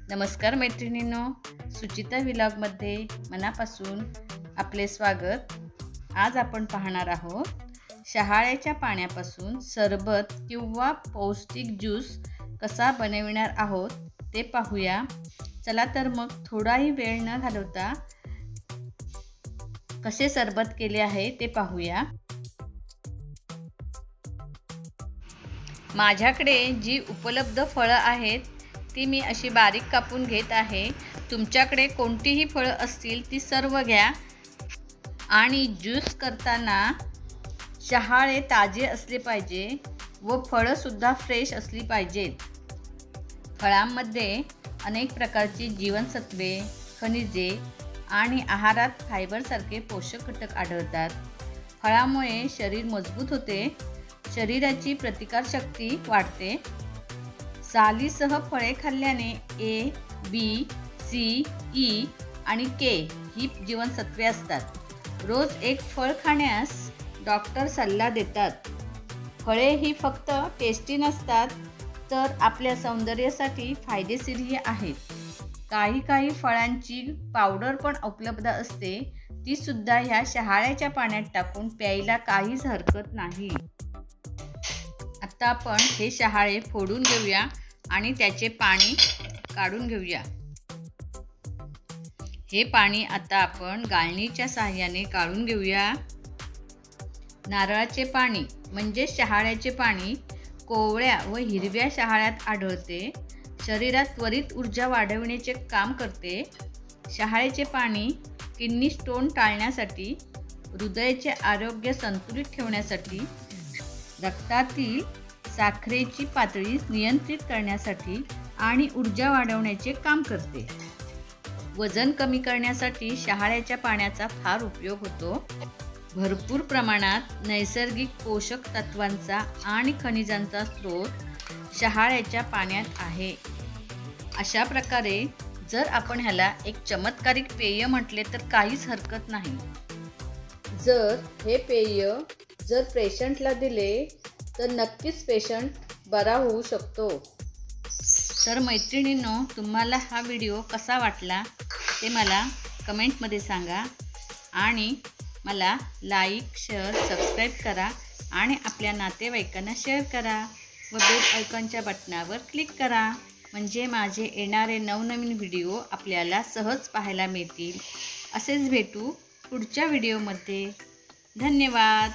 नमस्कार मैत्रिणींनो, सुचिता व्लॉगमध्ये मनापासून आपले स्वागत। आज आपण पाहणार आहोत शहाळ्याच्या पाण्यापासून सरबत किंवा पौष्टिक ज्यूस कसा बनविणार आहोत ते पाहूया। चला तर मग थोडाही वेळ न घालवता कसे सरबत केले आहे ते पाहूया। माझ्याकडे जी उपलब्ध फळं आहेत ती मी अशी बारीक कापून घेत आहे। तुमच्याकडे कोणतीही फळं असतील ती सर्व घ्या आणि ज्यूस करताना शहाळे ताजे असले पाहिजे व फळं सुद्धा फ्रेश असली पाहिजेत। फळांमध्ये अनेक प्रकारची जीवनसत्वे, खनिजे आणि आहारात फायबरसारखे पोषक घटक आढळतात। फळामुळे शरीर मजबूत होते, शरीराची प्रतिकारशक्ती वाढते। सालीसह फळे खाल्ल्याने ए, बी, सी, ई आणि के ही जीवनसत्वे असतात। रोज एक फळ खाण्यास डॉक्टर सल्ला देतात। फळे ही फक्त टेस्टी नसतात तर आपल्या सौंदर्यासाठी फायदेशीरही आहेत। काही फळांची पावडर पण उपलब्ध असते, ती सुद्धा ह्या शहाळ्याच्या पाण्यात टाकून प्यायला काहीच हरकत नाही। आता आपण हे शहाळे फोडून घेऊया आणि त्याचे पाणी काढून घेऊया। हे पाणी आता आपण गाळणीच्या साहाय्याने काढून घेऊया। नारळाचे पाणी म्हणजे शहाळ्याचे पाणी कोवळ्या व हिरव्या शहाळ्यात आढळते। शरीरात त्वरित ऊर्जा वाढविण्याचे काम करते। शहाळ्याचे पाणी किडनी स्टोन टाळण्यासाठी, हृदयाचे आरोग्य संतुलित ठेवण्यासाठी, रक्तातील साखरेची पातळी नियंत्रित करण्यासाठी आणि ऊर्जा वाढवण्याचे काम करते। वजन कमी करण्यासाठी शहाळ्याच्या पाण्याचा फार उपयोग होतो। भरपूर प्रमाणात नैसर्गिक पोषक तत्वांचा आणि खनिजांचा स्रोत शहाळ्याच्या पाण्यात आहे। अशा प्रकारे जर आपण ह्याला एक चमत्कारिक पेय म्हटले तर काहीच हरकत नाही। जर हे पेय पेशंटला दिले तर नक्कीच पेशंट बरा होऊ शकतो। तर मैत्रिणींनो, तुम्हाला हा व्हिडिओ कसा वाटला ते मला कमेंटमध्ये सांगा आणि मला लाईक, शेअर, सबस्क्राईब करा आणि आपल्या नातेवाईकांना शेअर करा व बेल आयकॉनच्या बटनावर क्लिक करा, म्हणजे माझे येणारे नवनवीन व्हिडिओ आपल्याला सहज पाहायला मिळतील। असेच भेटू पुढच्या व्हिडिओमध्ये। धन्यवाद।